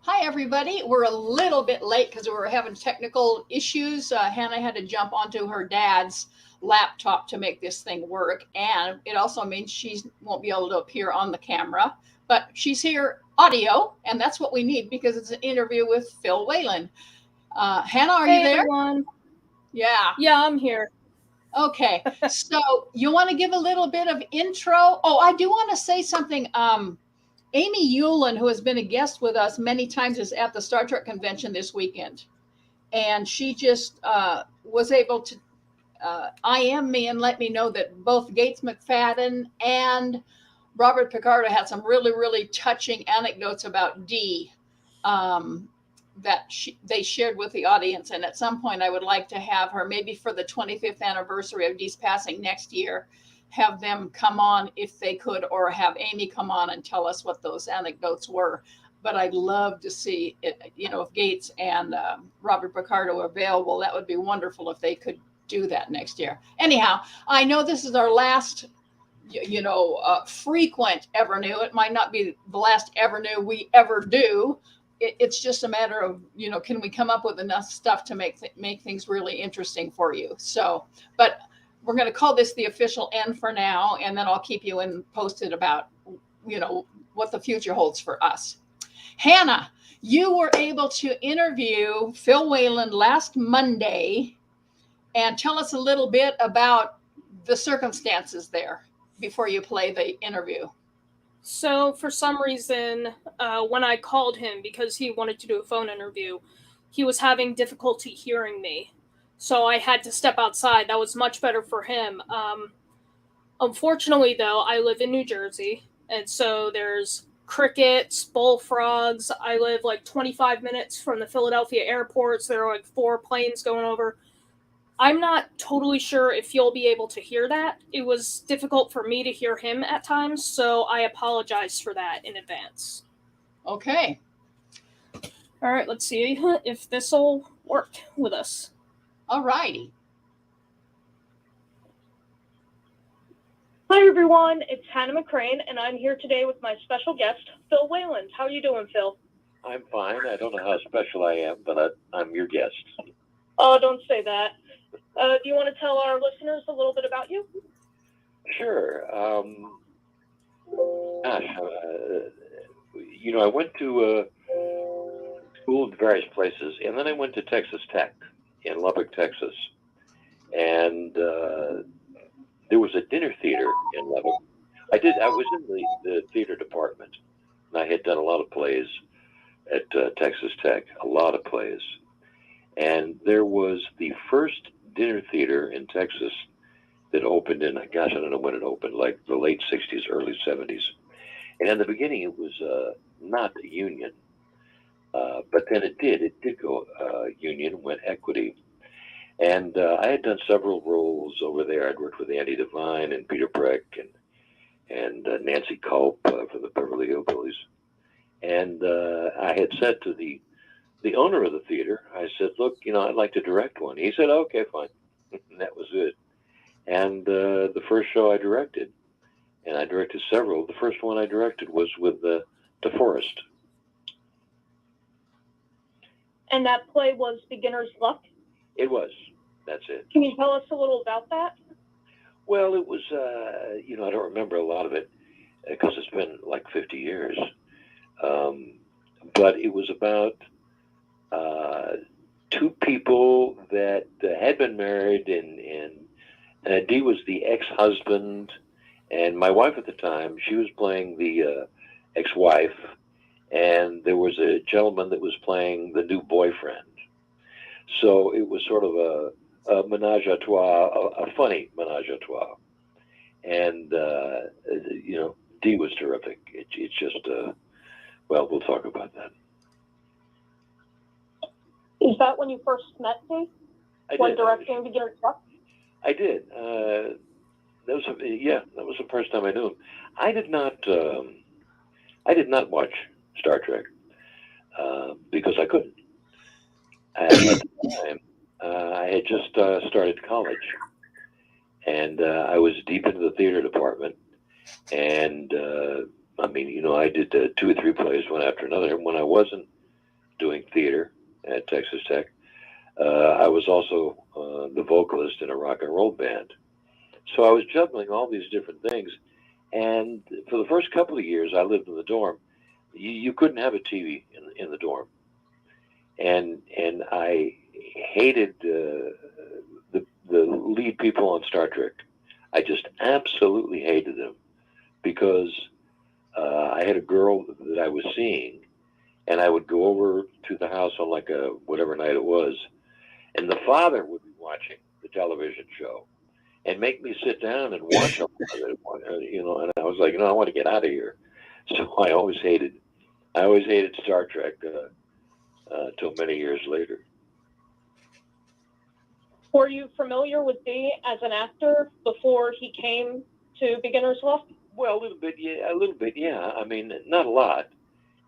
Hi, everybody. We're a little bit late because we were having technical issues. Hannah had to jump onto her dad's laptop to make this thing work. And it also means she won't be able to appear on the camera, but she's here audio, and that's what we need because it's an interview with Phil Weyland. Hannah, are you Hey there? everyone. Yeah. Yeah, I'm here. Okay. So you want to give a little bit of intro? Oh, I do want to say something. Amy Hewlin, who has been a guest with us many times, is at the Star Trek convention this weekend. And she just was able to IM me and let me know that both Gates McFadden and Robert Picardo had some really, really touching anecdotes about Dee they shared with the audience. And at some point, I would like to have her, maybe for the 25th anniversary of Dee's passing next year, have them come on if they could, or have Amy come on and tell us what those anecdotes were. But I'd love to see it, if Gates and Robert Picardo are available, that would be wonderful if they could do that next year. Anyhow, I know this is our last, frequent Ever New. It might not be the last Ever New we ever do. It's just a matter of, can we come up with enough stuff to make things really interesting for you? So, but we're going to call this the official end for now, and then I'll keep you posted about, what the future holds for us. Hannah, you were able to interview Phil Weyland last Monday, and tell us a little bit about the circumstances there before you play the interview. So, for some reason, when I called him because he wanted to do a phone interview, he was having difficulty hearing me. So, I had to step outside. That was much better for him. Unfortunately, though, I live in New Jersey, and so there's crickets, bullfrogs. I live like 25 minutes from the Philadelphia airport, so there are like 4 planes going over. I'm not totally sure if you'll be able to hear that. It was difficult for me to hear him at times, so I apologize for that in advance. Okay. All right, let's see if this will work with us. All righty. Hi, everyone. It's Hannah McCrane, and I'm here today with my special guest, Phil Weyland. How are you doing, Phil? I'm fine. I don't know how special I am, but I'm your guest. Oh, don't say that. Do you want to tell our listeners a little bit about you? Sure. I went to school in various places, and then I went to Texas Tech in Lubbock, Texas. And there was a dinner theater in Lubbock. I was in the theater department, and I had done a lot of plays at Texas Tech, a lot of plays. And there was the first dinner theater in Texas that opened in, I don't know when it opened, like the late 60s, early 70s. And in the beginning, it was not union, but then it did go union, went equity. And I had done several roles over there. I'd worked with Andy Devine and Peter Breck and Nancy Culp for the Beverly Hillbillies. And I had said to the owner of the theater, I said, look, I'd like to direct one. He said, okay, fine. And that was it. And the first show I directed, and I directed several, the first one I directed was with DeForest. And that play was Beginner's Luck? It was. That's it. Can you tell us a little about that? Well, it was, I don't remember a lot of it because it's been like 50 years. But it was about 2 people that had been married, and Dee was the ex-husband, and my wife at the time, she was playing the ex-wife, and there was a gentleman that was playing the new boyfriend. So it was sort of a menage a trois, a funny menage a trois. And, Dee was terrific. It's just, we'll talk about that. Is that when you first met Dee? When directing Beginner's Luck? I did. That was the first time I knew him. I did not watch Star Trek because I couldn't. At the time, I had just started college, and I was deep into the theater department, and I did 2 or 3 plays one after another. And when I wasn't doing theater at Texas Tech. I was also the vocalist in a rock and roll band. So I was juggling all these different things. And for the first couple of years I lived in the dorm, you couldn't have a TV in the dorm. And I hated the lead people on Star Trek. I just absolutely hated them because I had a girl that I was seeing, and I would go over to the house on like a whatever night it was, and the father would be watching the television show and make me sit down and watch them, and I was like, I want to get out of here. So I always hated Star Trek till many years later. Were you familiar with Dee as an actor before he came to Beginner's Luck? Well, a little bit, yeah. I mean, not a lot.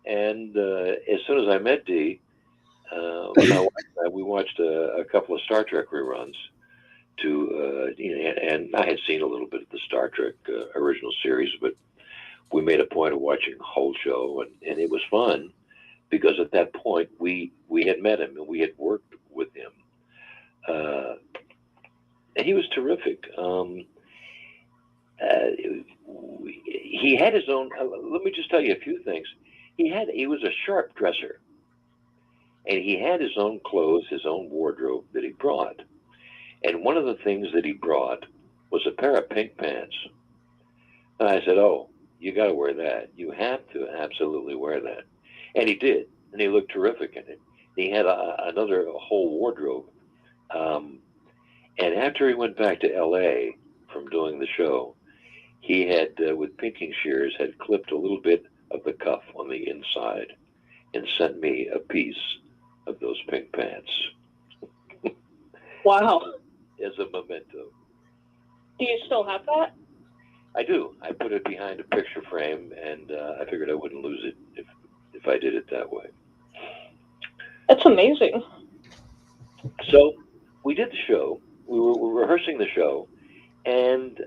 And as soon as I met Dee, we watched a couple of Star Trek reruns. And I had seen a little bit of the Star Trek original series, but we made a point of watching the whole show, and it was fun because at that point we had met him and we had worked with him. And he was terrific. He had his own. Let me just tell you a few things. He was a sharp dresser, and he had his own clothes, his own wardrobe that he brought. And one of the things that he brought was a pair of pink pants. And I said, "Oh, you got to wear that. You have to absolutely wear that." And he did, and he looked terrific in it. He had another whole wardrobe. And after he went back to L.A. from doing the show, he had, with pinking shears, had clipped a little bit of the cuff on the inside and sent me a piece of those pink pants. Wow. As a memento. Do you still have that? I do. I put it behind a picture frame, and I figured I wouldn't lose it if I did it that way. That's amazing. So we did the show. We were rehearsing the show, and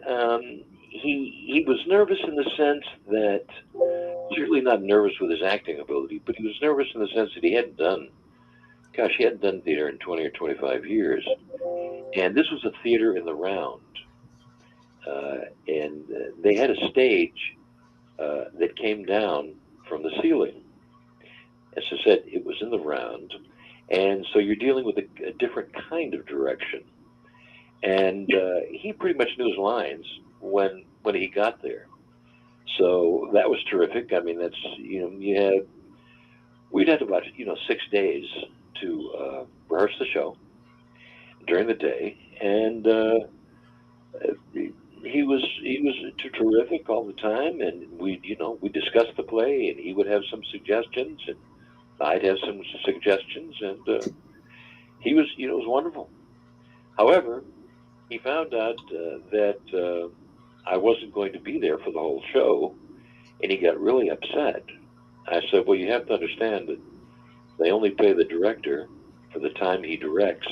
he was nervous in the sense that, certainly not nervous with his acting ability, but he was nervous in the sense that he hadn't done theater in 20 or 25 years. And this was a theater in the round. And they had a stage that came down from the ceiling. As I said, it was in the round. And so you're dealing with a different kind of direction. And he pretty much knew his lines when he got there. So that was terrific. I mean, we'd had about 6 days to rehearse the show during the day, and he was terrific all the time. And we discussed the play, and he would have some suggestions, and I'd have some suggestions, and he was it was wonderful. However, he found out that I wasn't going to be there for the whole show, and he got really upset. I said, "Well, you have to understand that they only pay the director for the time he directs,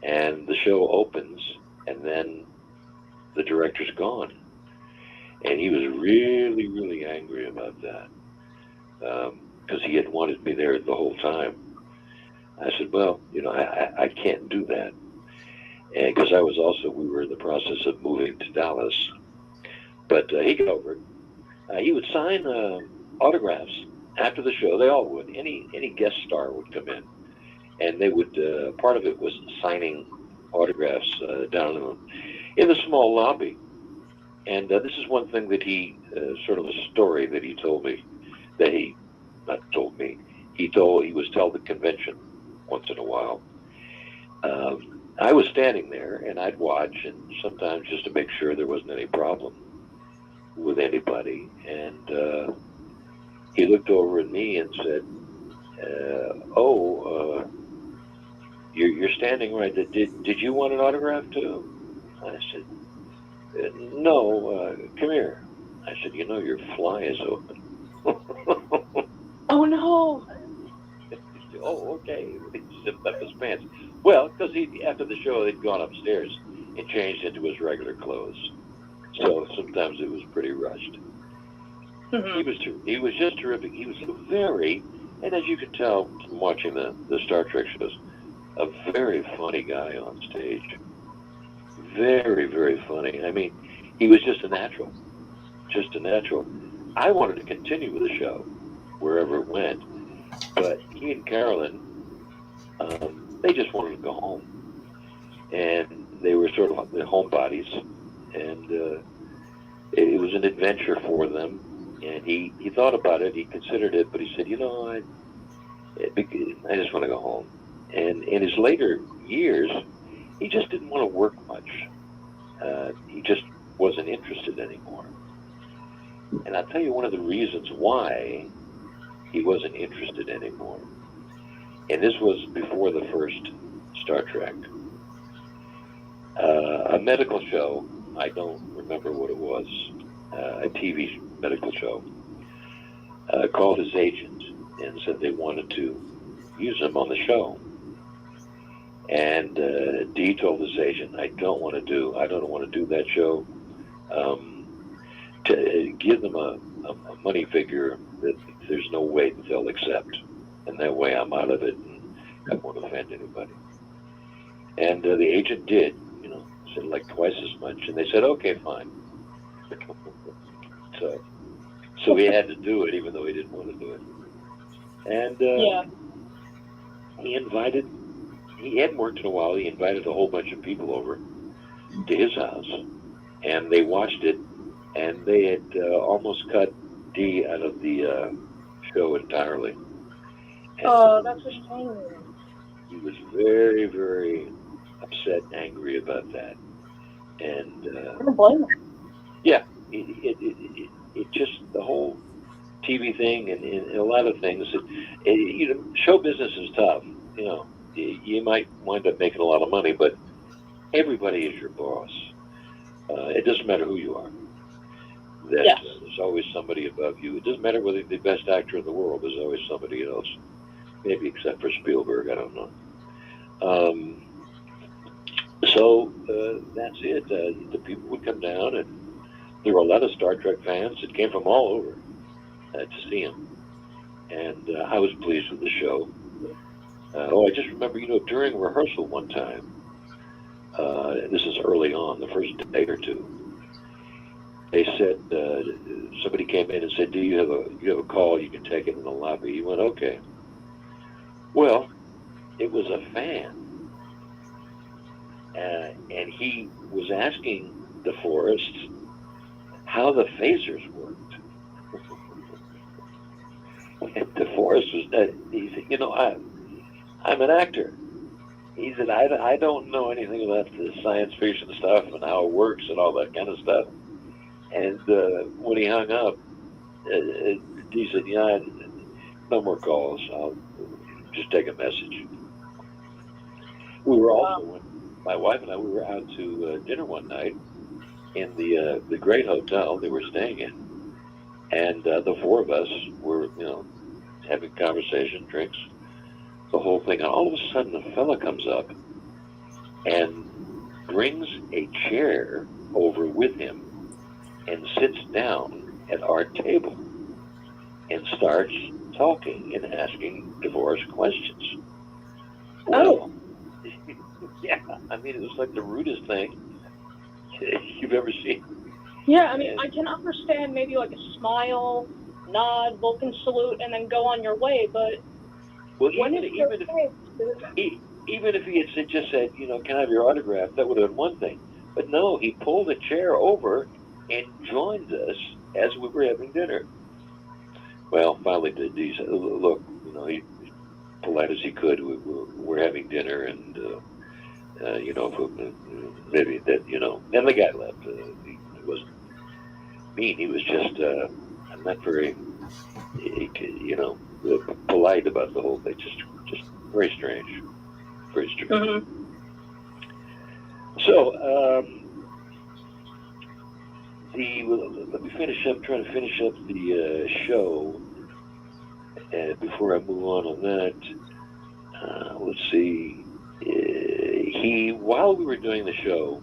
and the show opens, and then the director's gone." And he was really, really angry about that because he had wanted me there the whole time. I said, "Well, I can't do that." And because we were in the process of moving to Dallas. But he got over it. He would sign autographs after the show. They all would. Any guest star would come in, and they would. Part of it was signing autographs down in the small lobby. And this is one thing that he, sort of a story that he told me, that he not told me. He was told the convention once in a while. I was standing there, and I'd watch, and sometimes just to make sure there wasn't any problem with anybody. And he looked over at me and said, you're standing right there. Did you want an autograph too?" I said, "No, come here." I said, "Your fly is open." Oh, no. "Oh, okay." He zipped up his pants. Well, because after the show, they'd gone upstairs and changed into his regular clothes. So sometimes it was pretty rushed. Mm-hmm. He was just terrific. He was very And as you can tell from watching the Star Trek shows, a very funny guy on stage. Very, very funny. I mean, he was just a natural. Just a natural. I wanted to continue with the show wherever it went, but he and Carolyn, they just wanted to go home. And they were sort of the homebodies, and it was an adventure for them. And he thought about it, he considered it, but he said, you know, I just want to go home. And in his later years, he just didn't want to work much. He just wasn't interested anymore. And I'll tell you one of the reasons why he wasn't interested anymore. And this was before the first Star Trek. A medical show, I don't remember what it was, a TV medical show, called his agent and said they wanted to use him on the show. And Dee told his agent, I don't want to do that show. To give them a money figure that there's no way that they'll accept. And that way I'm out of it and I won't offend anybody. And the agent did, you know, said like twice as much. And they said, okay, fine. So he had to do it even though he didn't want to do it. And he hadn't worked in a while. He invited a whole bunch of people over to his house, and they watched it, and they had almost cut Dee out of the show entirely. And that's a shame. he was very, very upset and angry about that. And I don't blame him. yeah, it just, the whole TV thing and a lot of things, you know, show business is tough. You know, you might wind up making a lot of money, but everybody is your boss. It doesn't matter who you are. There's always somebody above you. It doesn't matter whether you're the best actor in the world. There's always somebody else. Maybe except for Spielberg, I don't know. So that's it. The people would come down, and there were a lot of Star Trek fans that came from all over to see him. And I was pleased with the show. I just remember, you know, during rehearsal one time, this is early on, the first day or two, they said, somebody came in and said, do you have a call? You can take it in the lobby. He went, okay. Well, it was a fan. And he was asking DeForest how the phasers worked. And DeForest he said, you know, I'm an actor. He said, I don't know anything about the science fiction stuff and how it works and all that kind of stuff. And when he hung up, he said, yeah, no more calls. I'll just take a message. We were also, when my wife and I, we were out to dinner one night in the great hotel they were staying in. And the four of us were, you know, having conversation, drinks, the whole thing. And all of a sudden, a fella comes up and brings a chair over with him and sits down at our table and starts talking and asking DeForest questions. Well, yeah, I mean, it was like the rudest thing you've ever seen. Yeah, I mean, I can understand maybe like a smile, nod, Vulcan salute, and then go on your way, but well, when even if he had just said, you know, can I have your autograph, that would have been one thing. But no, he pulled a chair over and joined us as we were having dinner. Well, finally, he said, look, you know, he polite as he could. We're having dinner, and you know, maybe that, you know. And the guy left. He wasn't mean. He was just not very, you know, polite about the whole thing. Just very strange. Very strange. Mm-hmm. So, let me finish up. Trying to finish up the show. Before I move on that, let's see. While we were doing the show,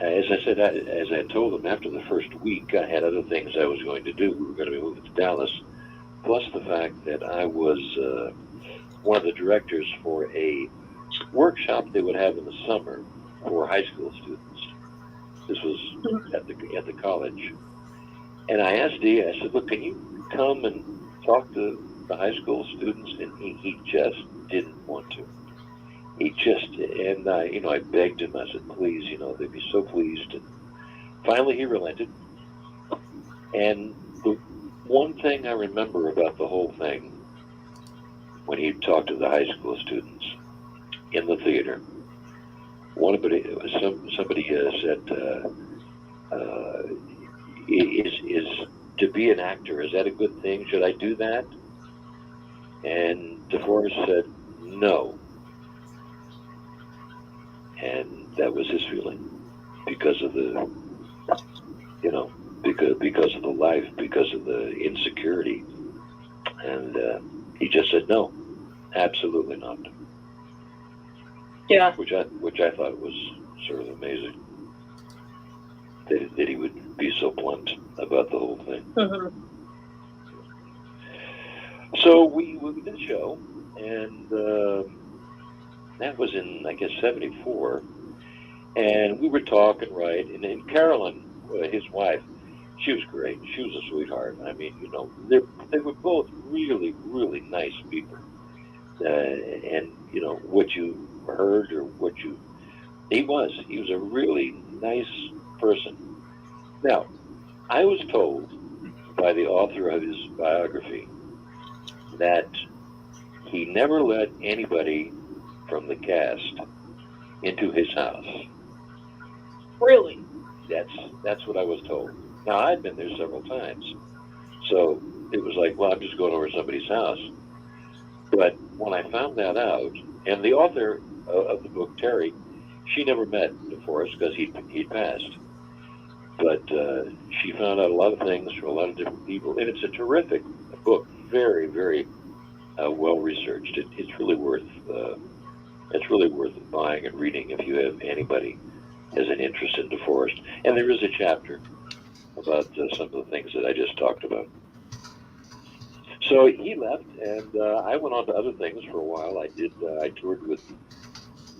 as I said, as I told him after the first week, I had other things I was going to do. We were going to be moving to Dallas plus the fact that I was one of the directors for a workshop they would have in the summer for high school students. This was at the college. And I asked Dee, I said, look, can you come and talk to the high school students? And he just didn't want to. He just, and I begged him, I said, please, they'd be so pleased. And finally he relented. And the one thing I remember about the whole thing, when he talked to the high school students in the theater, somebody said, is to be an actor, is that a good thing? Should I do that? And DeForest said, no. And that was his feeling because of the, because of the life, because of the insecurity. And he just said, no, absolutely not. Yeah. Which I thought was sort of amazing that he would be so blunt about the whole thing. Mm-hmm. So we did a show, and that was in, I guess, 74. And we were talking, right? And then Carolyn, his wife, she was great. She was a sweetheart. I mean, they were both really, really nice people. And, what you heard or he was a really nice person. Now, I was told by the author of his biography that he never let anybody from the cast into his house. Really? That's what I was told. Now, I'd been there several times, so it was like, well, I'm just going over to somebody's house. But when I found that out, and the author of the book, Terry, she never met DeForest because he'd passed. But she found out a lot of things from a lot of different people, and it's a terrific book, very, very well researched. It's really worth buying and reading if you have anybody has an interest in DeForest. And there is a chapter about some of the things that I just talked about. So he left, and I went on to other things for a while. I toured with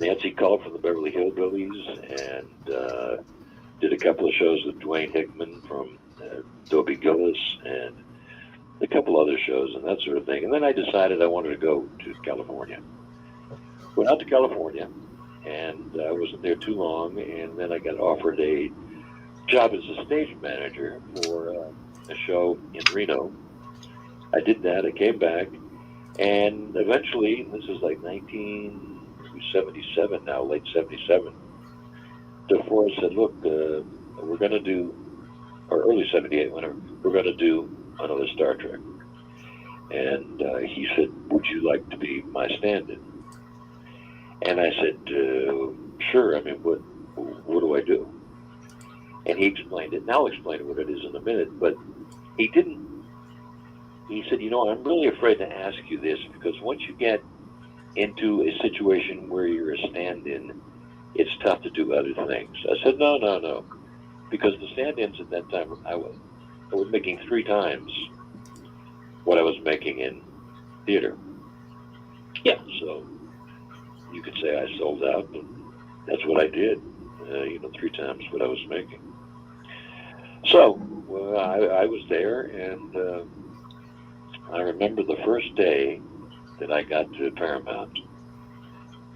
Nancy Cull from the Beverly Hillbillies, and did a couple of shows with Dwayne Hickman from Dobie Gillis, and a couple other shows and that sort of thing. And then I decided I wanted to go to California. Went out to California, and I wasn't there too long, and then I got offered a job as a stage manager for a show in Reno. I did that. I came back, and eventually, this is like 1977 now, late 77, DeForest said, look, we're going to do, or early 78, whenever, we're going to do another Star Trek. And he said, would you like to be my stand-in? And I said, sure. I mean, what do I do? And he explained it, and I'll explain what it is in a minute, but he didn't. He said, I'm really afraid to ask you this, because once you get into a situation where you're a stand-in, it's tough to do other things. I said, no, because the stand-ins at that time, I was making 3 times what I was making in theater. Yeah. So you could say I sold out, but that's what I did. 3 times what I was making. So I was there, and I remember the first day that I got to Paramount,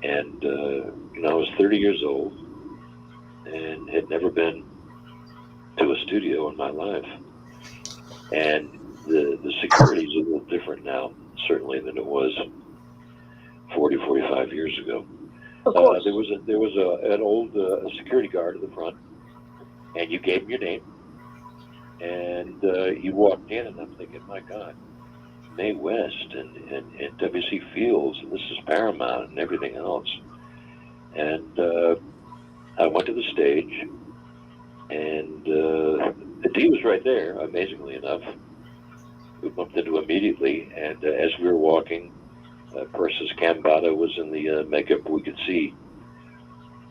and I was 30 years old and had never been to a studio in my life. And the security is a little different now, certainly, than it was 45 years ago. Of course. There was an old security guard at the front, and you gave him your name, and you walked in, and I'm thinking, my God, Mae West and W.C. Fields, and this is Paramount and everything else. And I went to the stage, and the D was right there, amazingly enough. We bumped into immediately, and as we were walking, Persis Kambata was in the makeup. We could see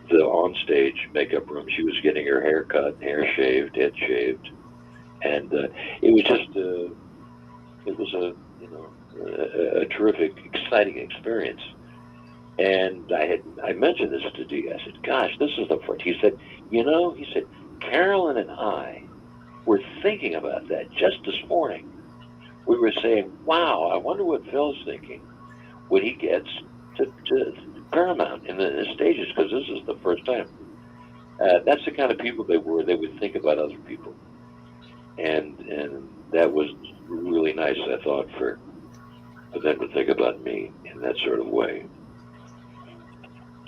the onstage makeup room. She was getting her hair cut, hair shaved, head shaved, and it was just it was a terrific, exciting experience. And I mentioned this to Dee. I said, "Gosh, this is the first." He said, "Carolyn and I were thinking about that just this morning. We were saying, wow, I wonder what Phil's thinking when he gets to Paramount in the stages, because this is the first time." That's the kind of people they were. They would think about other people, and that was really nice, I thought, for them to think about me in that sort of way.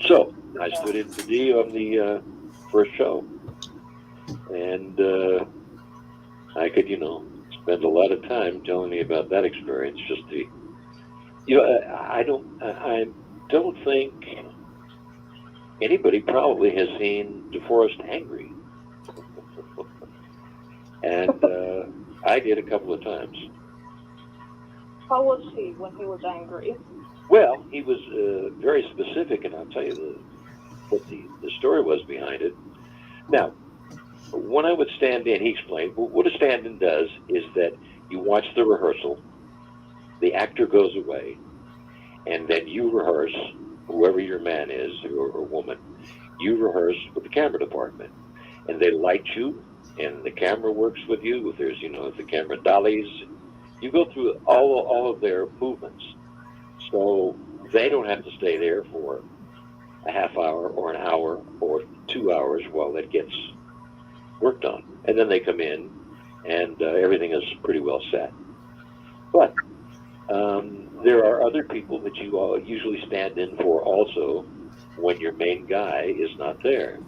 So I stood in for Dee on the first show, and I could, spend a lot of time telling me about that experience. Just I don't think anybody probably has seen DeForest angry, and I did a couple of times. How was he when he was angry? Well, he was very specific, and I'll tell you what the story was behind it. Now, when I would stand in, he explained, what a stand-in does is that you watch the rehearsal, the actor goes away, and then you rehearse, whoever your man is or woman, you rehearse with the camera department. And they light you, and the camera works with you. If there's, if the camera dollies, you go through all of their movements. So they don't have to stay there for a half hour or an hour or 2 hours while that gets worked on. And then they come in, and everything is pretty well set. But there are other people that you all usually stand in for also when your main guy is not there.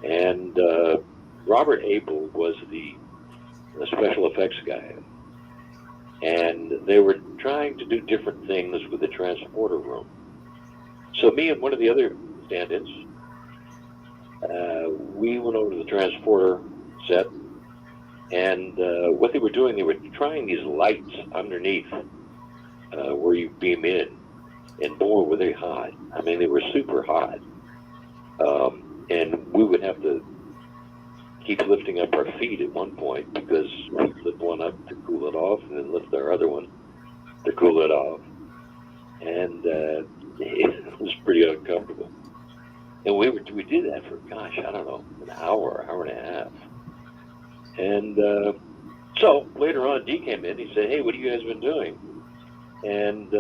And Robert Abel was the special effects guy. And they were trying to do different things with the transporter room. So me and one of the other stand-ins, we went over to the transporter set, and what they were doing, they were trying these lights underneath where you beam in, and boy, were they hot. I mean, they were super hot. And we would have to keep lifting up our feet at one point because we'd lift one up to cool it off and then lift our other one to cool it off. And it was pretty uncomfortable. And we did that for, gosh, I don't know, an hour and a half. And so later on, Dee came in. He said, "Hey, what have you guys been doing?" And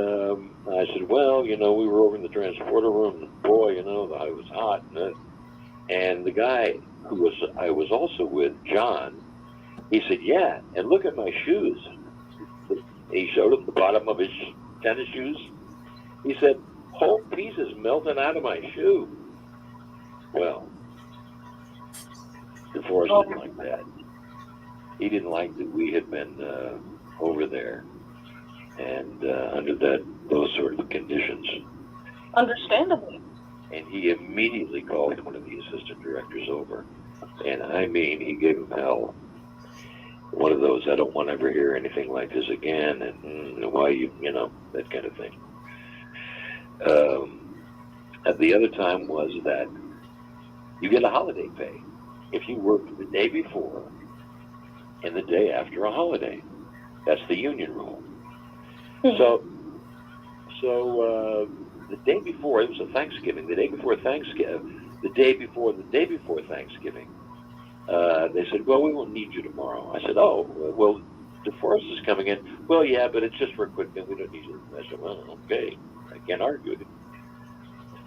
I said, "Well, we were over in the transporter room, and boy, it was hot." And the guy who I was also with, John, he said, "Yeah, and look at my shoes." He showed him the bottom of his tennis shoes. He said, "Whole pieces melting out of my shoe." Well, DeForest didn't like that. He didn't like that we had been over there and under those sort of conditions. Understandably. And he immediately called one of the assistant directors over. And I mean, he gave him hell. One of those, "I don't want to ever hear anything like this again," and why that kind of thing. The other time was that you get a holiday pay if you work the day before and the day after a holiday. That's the union rule. So the day before, it was a Thanksgiving, the day before Thanksgiving, they said, "Well, we won't need you tomorrow." I said, "Oh, well, DeForest is coming in." "Well, yeah, but it's just for a quick thing. We don't need you." I said, "Well, okay. I can't argue with it."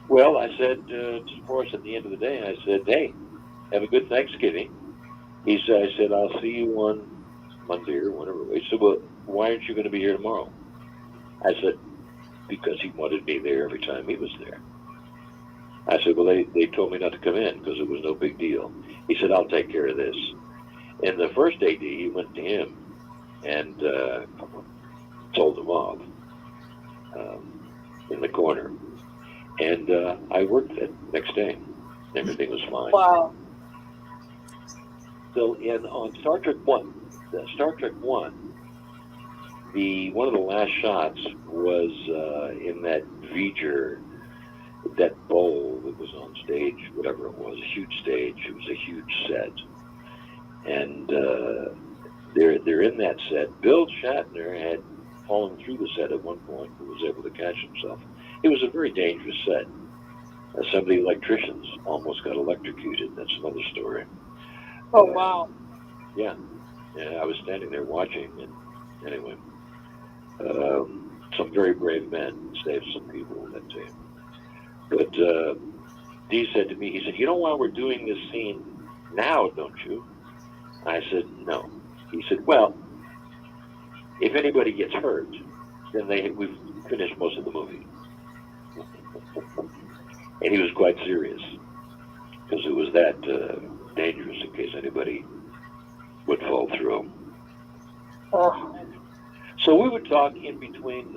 Well, I said to DeForest at the end of the day, I said, "Hey, have a good Thanksgiving." I said, "I'll see you on Monday or whatever." He said, "Well, why aren't you going to be here tomorrow?" I said, "Because he wanted me there every time he was there." I said, "Well, they told me not to come in because it was no big deal." He said, "I'll take care of this." And the first AD, he went to him and told him off in the corner. And I worked that next day. Everything was fine. Wow. So on Star Trek 1, one of the last shots was in that V'ger, that bowl that was on stage, whatever it was, a huge stage. It was a huge set. And they're in that set. Bill Shatner had fallen through the set at one point, but was able to catch himself. It was a very dangerous set. Some of the electricians almost got electrocuted. That's another story. Oh, wow. Yeah, I was standing there watching, and anyway, some very brave men saved some people on that team. But Dee said to me, he said, "You know why we're doing this scene now, don't you?" I said, "No." He said, "Well, if anybody gets hurt, then we've finished most of the movie." And he was quite serious, because it was that dangerous in case anybody would fall through. So we would talk in between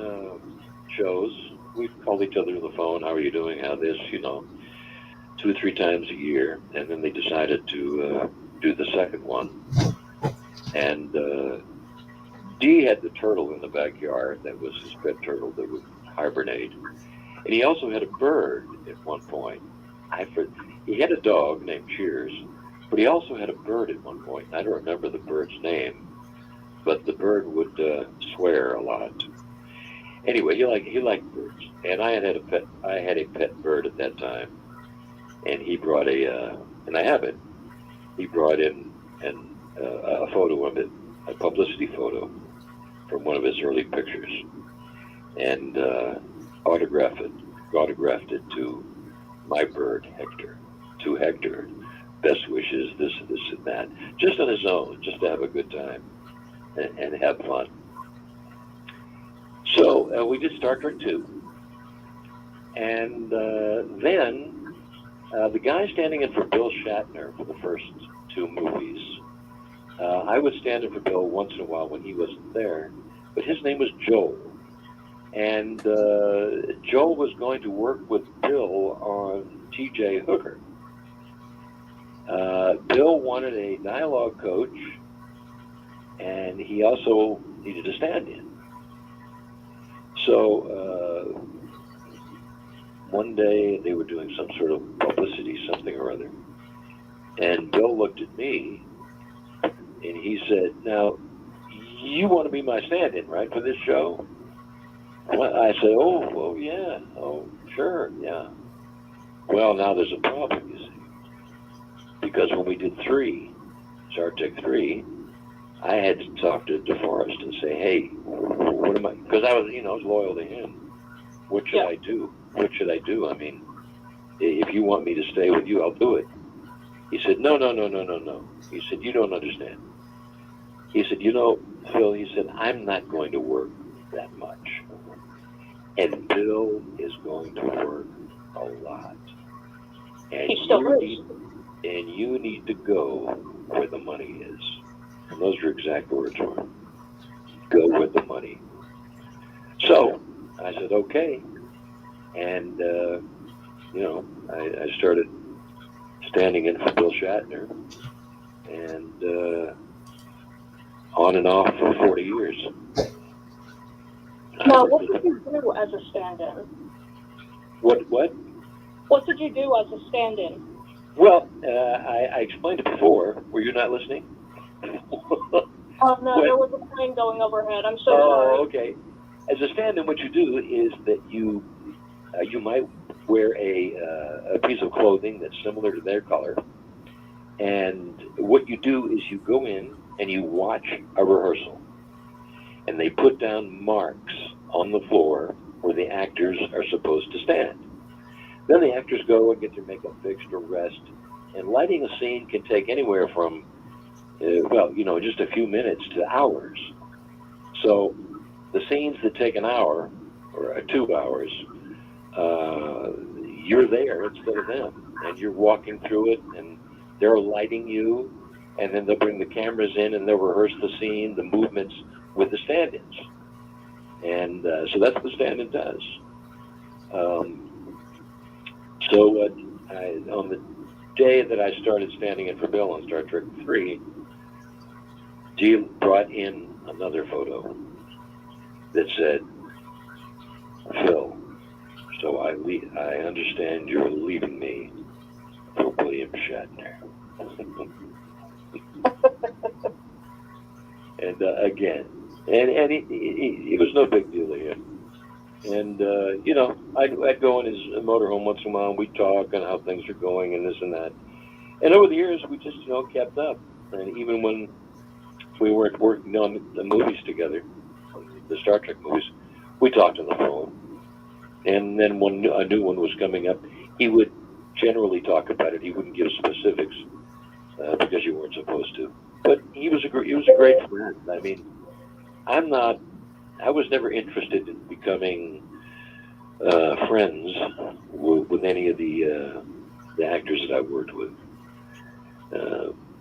shows. We'd call each other on the phone, "How are you doing? How this?" 2 or 3 times a year. And then they decided to do the second one. And Dee had the turtle in the backyard. That was his pet turtle that would hibernate. And he also had a bird at one point. He had a dog named Cheers, but he also had a bird at one point. I don't remember the bird's name, but the bird would swear a lot. Anyway, he liked birds, and I had a pet bird at that time, and he brought and I have it. He brought in a photo of it, a publicity photo from one of his early pictures, and autographed it to my bird Hector, to Hector. Best wishes, this and that, just on his own, just to have a good time and have fun. So we did Star Trek 2, and then the guy standing in for Bill Shatner for the first 2 movies, I would stand in for Bill once in a while when he wasn't there, but his name was Joel. And Joel was going to work with Bill on T.J. Hooker. Bill wanted a dialogue coach, and he also needed a stand-in. So one day they were doing some sort of publicity, something or other, and Bill looked at me, and he said, "Now, you want to be my stand-in, right, for this show?" I said, "Oh, yeah. Oh, sure, yeah." Well, now there's a problem, you see. Because when we did Star Trek 3, I had to talk to DeForest and say, "Hey, what am I?" Because I was loyal to him. What should I do? What should I do? I mean, if you want me to stay with you, I'll do it. He said, No. He said, "You don't understand." He said, "Phil," he said, "I'm not going to work that much. And Bill is going to work a lot. And you need to go where the money is." And those are exact words for him. Go where the money. So I said, okay. And, I started standing in for Bill Shatner. And on and off for 40 years. Now, what did you do as a stand-in? What? What did you do as a stand-in? Well, I explained it before. Were you not listening? Oh, no, there was a plane going overhead. I'm so sorry. Oh, okay. As a stand-in, what you do is that you might wear a piece of clothing that's similar to their color. And what you do is you go in and you watch a rehearsal. And they put down marks on the floor where the actors are supposed to stand. Then the actors go and get their makeup fixed or rest. And lighting a scene can take anywhere from, just a few minutes to hours. So the scenes that take an hour or 2 hours, you're there instead of them. And you're walking through it, and they're lighting you. And then they'll bring the cameras in and they'll rehearse the scene, the movements with the stand-ins. And so that's what the stand-in does. On the day that I started standing in for Bill on Star Trek 3, Dee brought in another photo that said, "Phil, so I understand you're leaving me for William Shatner." And again, and it was no big deal to him. And you know, I'd go in his motorhome once in a while, and we'd talk on how things are going and this and that. And over the years, we just, you know, kept up. And even when we weren't working on the movies together, the Star Trek movies, we talked on the phone. And then when a new one was coming up, he would generally talk about it. He wouldn't give specifics because you weren't supposed to. But he was a great friend. I mean, I was never interested in becoming friends with any of the actors that I worked with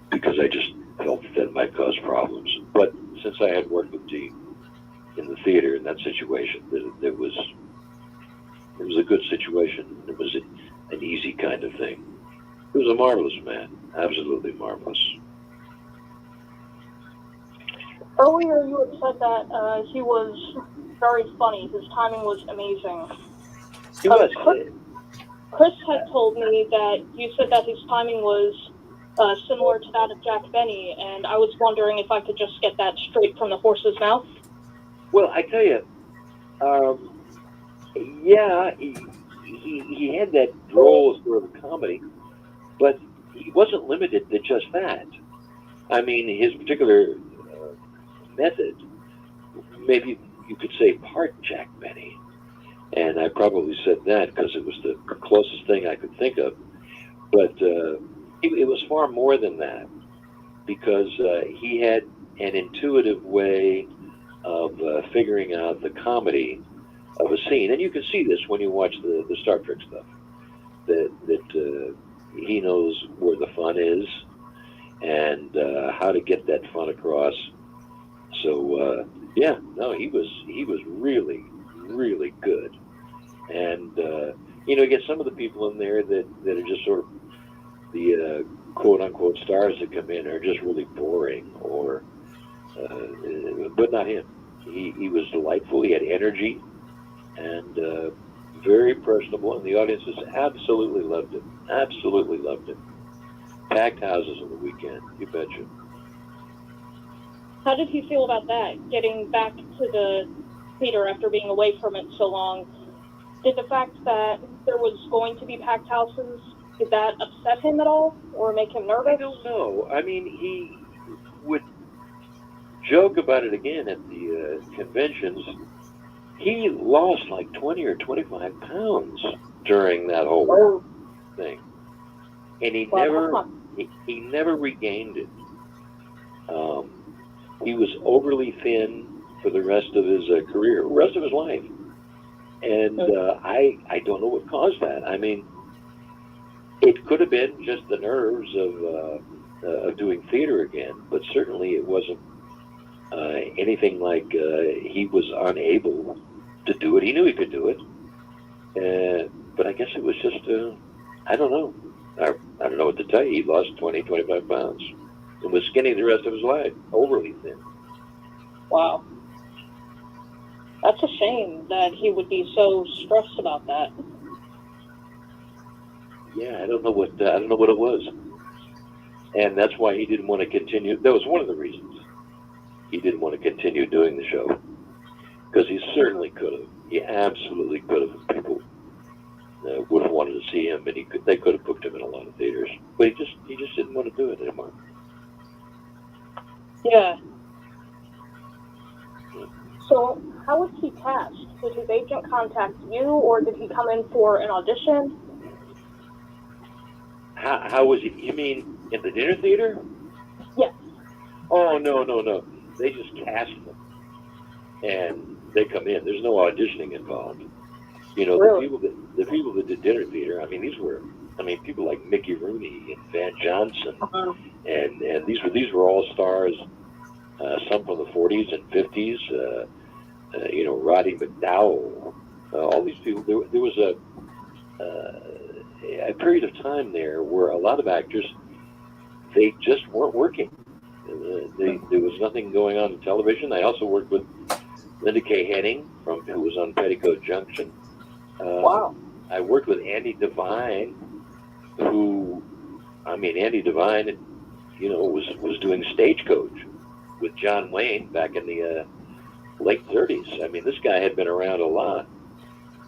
because I just felt that might cause problems. But since I had worked with Gene in the theater in that situation, it was a good situation. It was an easy kind of thing. He was a marvelous man, absolutely marvelous. Earlier, you had said that he was very funny. His timing was amazing. He was. Chris had told me that you said that his timing was similar to that of Jack Benny, and I was wondering if I could just get that straight from the horse's mouth. Well, I tell you, yeah, he had that droll sort of comedy, but he wasn't limited to just that. I mean, his particular method, maybe you could say part Jack Benny, and I probably said that because it was the closest thing I could think of. But it was far more than that, because he had an intuitive way of figuring out the comedy of a scene, and you can see this when you watch the Star Trek stuff. That he knows where the fun is and how to get that fun across. So yeah, no, he was really, really good. And you know, you get some of the people in there that are just sort of the quote unquote stars that come in are just really boring, or but not him. He was delightful. He had energy and very personable, and the audiences absolutely loved him. Absolutely loved him. Packed houses on the weekend, you betcha. How did he feel about that, getting back to the theater after being away from it so long? Did the fact that there was going to be packed houses, did that upset him at all, or make him nervous? I don't know. I mean, he would joke about it again at the conventions. He lost like 20 or 25 pounds during that whole thing, and he never regained it. He was overly thin for the rest of his career, rest of his life, and I don't know what caused that. I mean, it could have been just the nerves of doing theater again, but certainly it wasn't anything like he was unable to do it. He knew he could do it, but I guess it was just I don't know. I don't know what to tell you. He lost 20, 25 pounds and was skinny the rest of his life, overly thin. Wow. That's a shame that he would be so stressed about that. Yeah, I don't know what it was, and that's why he didn't want to continue. That was one of the reasons he didn't want to continue doing the show, because he certainly could have. He absolutely could have. People would have wanted to see him, and they could have booked him in a lot of theaters, but he just didn't want to do it anymore. Yeah. So, how was he cast? Did his agent contact you, or did he come in for an audition? How was he? You mean in the dinner theater? Yes. Oh, no. They just cast them, and they come in. There's no auditioning involved. You know, really? the people that did dinner theater. I mean, people like Mickey Rooney and Van Johnson, and these were all stars. Some from the 40s and 50s. You know, Roddy McDowell. All these people. There was a period of time there where a lot of actors, they just weren't working. There was nothing going on in television. I also worked with Linda Kay Henning, who was on Petticoat Junction. Wow. I worked with Andy Devine, Andy Devine, you know, was doing Stagecoach with John Wayne back in the late 30s. I mean, this guy had been around a lot.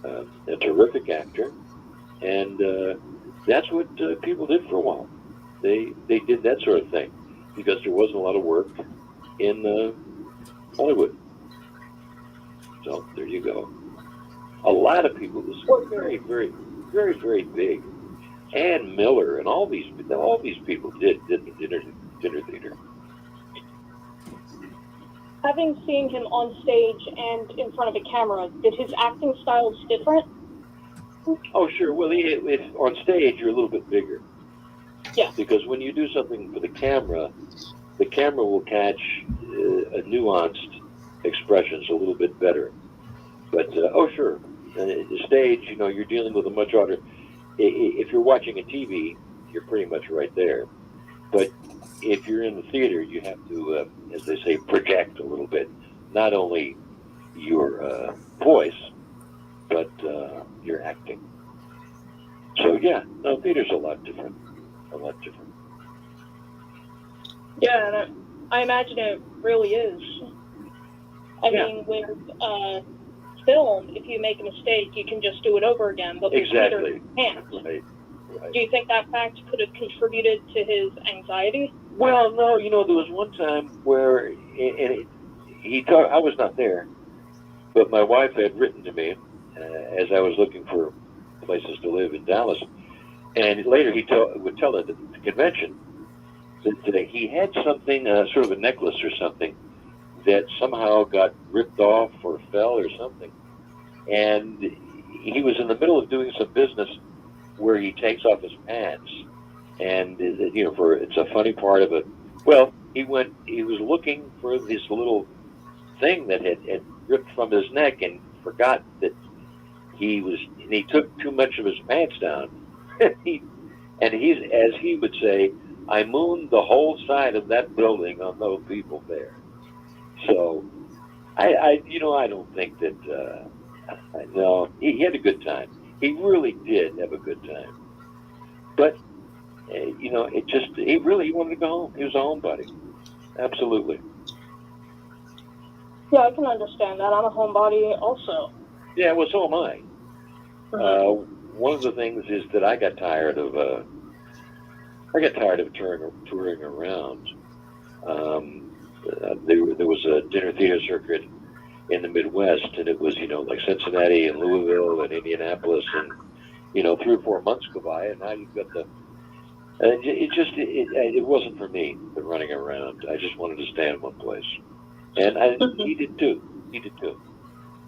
A terrific actor, and that's what people did for a while. They did that sort of thing because there wasn't a lot of work in Hollywood. So there you go. A lot of people. This was very, very, very, very big. Ann Miller and all these people did the dinner theater. Having seen him on stage and in front of a camera, did his acting styles different? Oh, sure. Well, on stage you're a little bit bigger. Yeah. Because when you do something for the camera will catch a nuanced expressions a little bit better. But oh, sure. The stage, you're dealing with a much harder. If you're watching a TV, you're pretty much right there. But if you're in the theater, you have to, as they say, project a little bit. Not only your voice, but your acting. So yeah, no, theater's a lot different. A lot different. Yeah, and I imagine it really is. I mean, with film, if you make a mistake, you can just do it over again. But with theater, you can't. Right. Do you think that fact could have contributed to his anxiety? Well, no. There was one time where, I was not there, but my wife had written to me as I was looking for places to live in Dallas, and later he would tell at the convention that he had something, sort of a necklace or something, that somehow got ripped off or fell or something, and he was in the middle of doing some business where he takes off his pants, and it's a funny part of it. Well, he was looking for this little thing that had ripped from his neck and forgot that he took too much of his pants down. As he would say, I mooned the whole side of that building on those people there. So I don't think that no, he had a good time. He really did have a good time. But he really wanted to go home. He was a homebody. Absolutely. Yeah, I can understand that. I'm a homebody also. Yeah, well, so am I. One of the things is that I got tired of touring around. There was a dinner theater circuit in the Midwest, and it was like Cincinnati and Louisville and Indianapolis, and 3 or 4 months go by, and now you've got it wasn't for me, the running around. I just wanted to stay in one place, and he did too.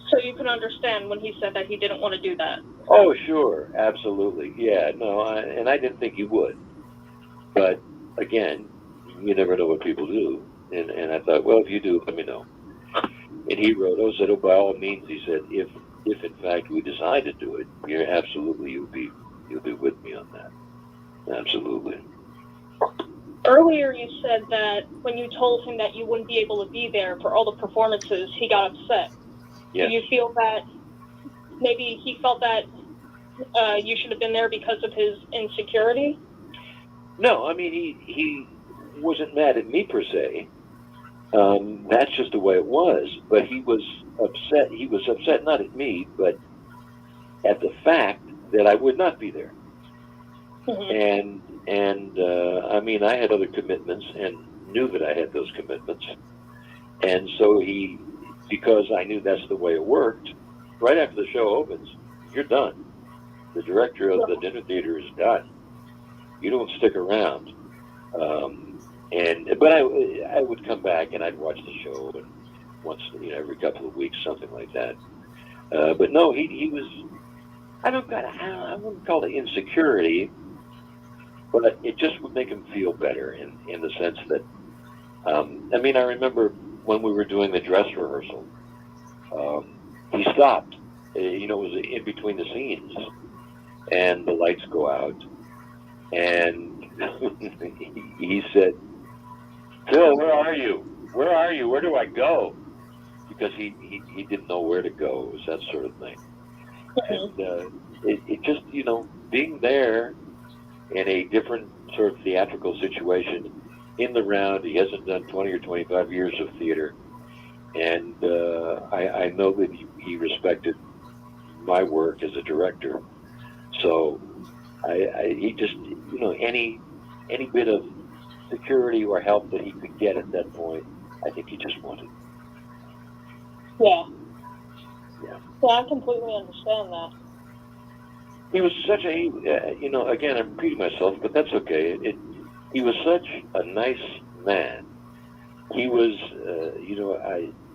So you can understand when he said that he didn't want to do that. Oh, sure, absolutely, yeah. No, and I didn't think he would, but again, you never know what people do, and I thought, well, if you do, let me know. And he wrote, by all means, he said, if in fact we decide to do it, you'll be with me on that. Absolutely. Earlier you said that when you told him that you wouldn't be able to be there for all the performances, he got upset. Yes. Do you feel that maybe he felt that you should have been there because of his insecurity? No, I mean, he wasn't mad at me per se. That's just the way it was. But he was upset. He was upset not at me, but at the fact that I would not be there. Mm-hmm. And I mean, I had other commitments and knew that I had those commitments. And so because I knew that's the way it worked, right after the show opens, you're done. The director of the dinner theater is done. You don't stick around. But I would come back and I'd watch the show and once, every couple of weeks, something like that. But no, he was, I wouldn't call it insecurity, but it just would make him feel better in the sense that, I mean, I remember when we were doing the dress rehearsal, he stopped. It was in between the scenes, and the lights go out, and he said, Phil, where are you? Where are you? Where do I go? Because he didn't know where to go. It was that sort of thing. And it just, being there in a different sort of theatrical situation in the round, he hasn't done 20 or 25 years of theater. and I know that he respected my work as a director. So he just, any bit of security or help that he could get at that point, I think he just wanted. Yeah. Yeah. Yeah, I completely understand that. He was such a, again, I'm repeating myself, but that's okay. He was such a nice man. He was,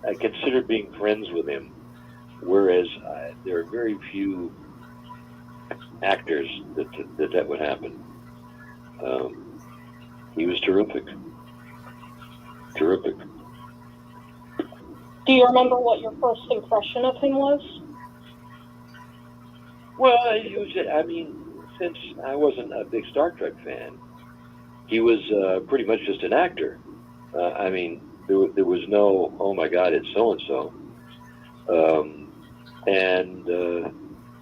I considered being friends with him, whereas there are very few actors that would happen. He was terrific. Terrific. Do you remember what your first impression of him was? Well, since I wasn't a big Star Trek fan, he was pretty much just an actor. There was no, oh my God, it's so-and-so.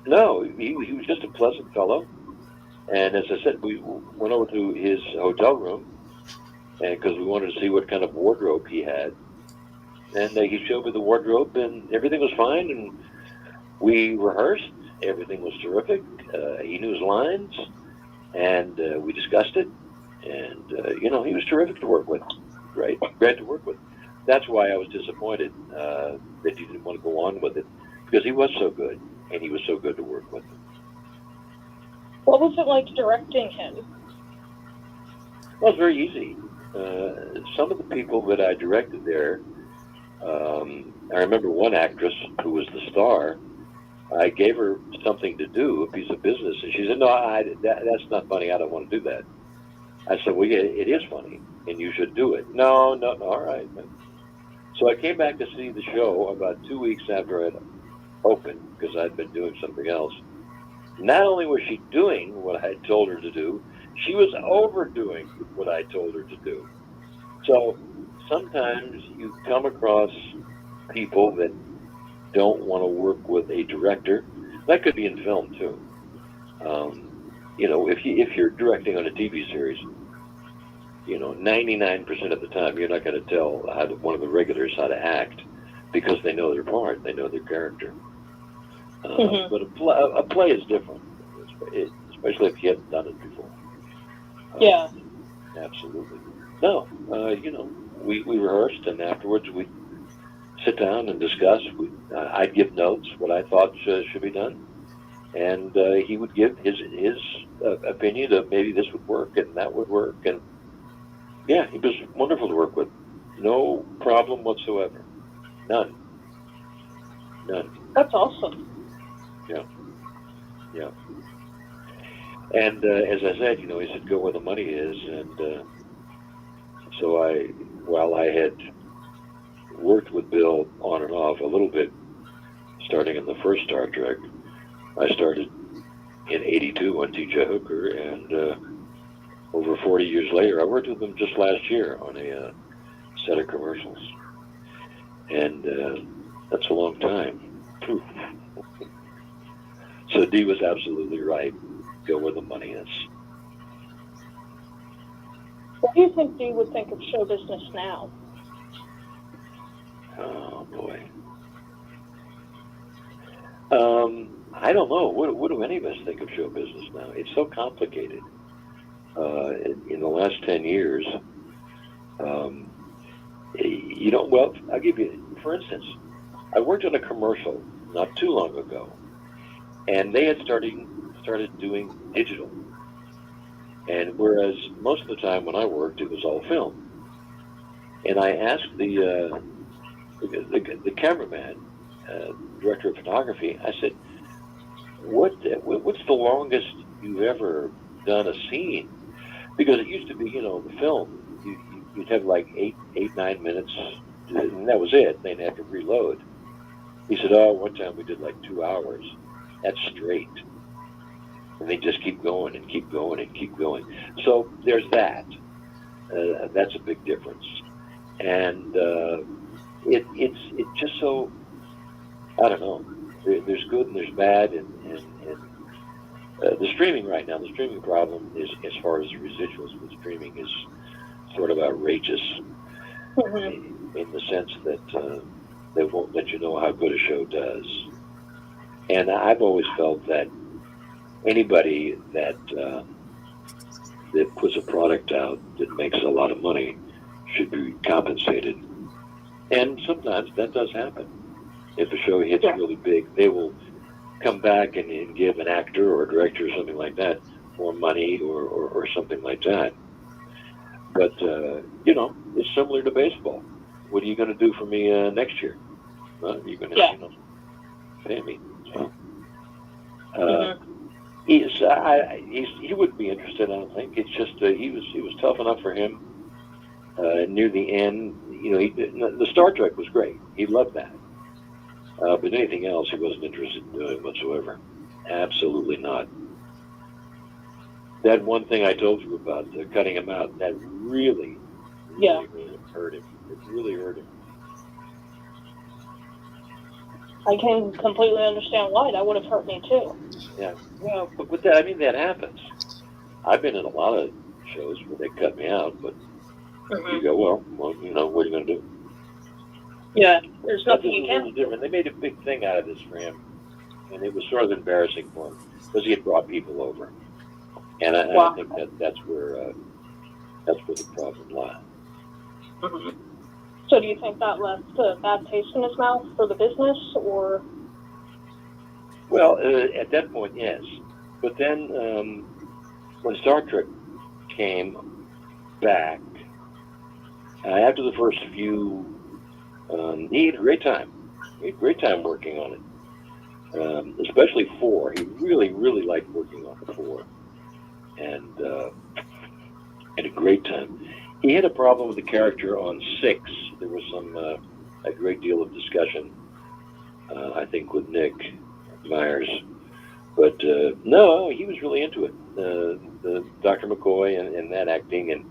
No, he was just a pleasant fellow. And as I said, we went over to his hotel room because we wanted to see what kind of wardrobe he had. And he showed me the wardrobe, and everything was fine. And we rehearsed. Everything was terrific. He knew his lines, and we discussed it. And, he was terrific to work with. Great to work with. That's why I was disappointed that he didn't want to go on with it, because he was so good, and he was so good to work with. What was it like directing him? Well, it was very easy. Some of the people that I directed there, I remember one actress who was the star. I gave her something to do, a piece of business, and she said, "No, that's not funny. I don't want to do that." I said, "Well, yeah, it is funny, and you should do it." No, all right. So I came back to see the show about 2 weeks after it opened, because I'd been doing something else. Not only was she doing what I told her to do, she was overdoing what I told her to do. So sometimes you come across people that don't want to work with a director. That could be in film too. If you're directing on a TV series, 99% of the time you're not going to tell one of the regulars how to act, because they know their part, they know their character. But a play is different, especially if you haven't done it before. Yeah. Absolutely. No, we rehearsed, and afterwards we sit down and discuss. I'd give notes, what I thought should be done, and he would give his opinion of maybe this would work and that would work, and yeah, he was wonderful to work with. No problem whatsoever. None. That's awesome. Yeah. And as I said, he said, go where the money is. And so while I had worked with Bill on and off a little bit, starting in the first Star Trek, I started in '82 on DJ Hooker, and over 40 years later, I worked with him just last year on a set of commercials. And that's a long time. So Dee was absolutely right. Go where the money is. What do you think Dee would think of show business now? Oh, boy. I don't know. What do any of us think of show business now? It's so complicated. In the last 10 years, well, I'll give you, for instance, I worked on a commercial not too long ago, and they had started doing digital. And whereas most of the time when I worked, it was all film. And I asked the cameraman, director of photography, I said, what's the longest you've ever done a scene? Because it used to be, the film, you'd have like 9 minutes, and that was it. They'd have to reload. He said, one time we did like 2 hours. That's straight. And they just keep going and keep going and keep going. So there's that. That's a big difference. And it's just so, I don't know. There's good and there's bad, and the streaming right now, the streaming problem is, as far as residuals with streaming, is sort of outrageous in the sense that they won't let you know how good a show does. And I've always felt that anybody that that puts a product out that makes a lot of money should be compensated. And sometimes that does happen. If a show hits really big, they will come back and give an actor or a director or something like that more money or something like that. But, it's similar to baseball. What are you going to do for me next year? Well, you're going to, pay me. So, he wouldn't be interested, I don't think. It's just he was tough enough for him. Near the end, the Star Trek was great. He loved that. But anything else, he wasn't interested in doing whatsoever. Absolutely not. That one thing I told you about, cutting him out, that really hurt him. It really hurt him. I can completely understand why. That would have hurt me too. Yeah. Well, but with that, that happens. I've been in a lot of shows where they cut me out, but you go, well, what are you going to do? Yeah, there's nothing you can do. Different. They made a big thing out of this for him, and it was sort of embarrassing for him because he had brought people over, and I think that's where the problem lies. So do you think that left a bad taste in his mouth for the business, or? Well, at that point, yes. But then when Star Trek came back, after the first few, he had a great time. He had a great time working on it, especially 4. He really, really liked working on 4, and had a great time. He had a problem with the character on 6. There was a great deal of discussion, I think, with Nick Myers. But no, he was really into it. The Dr. McCoy and that acting, and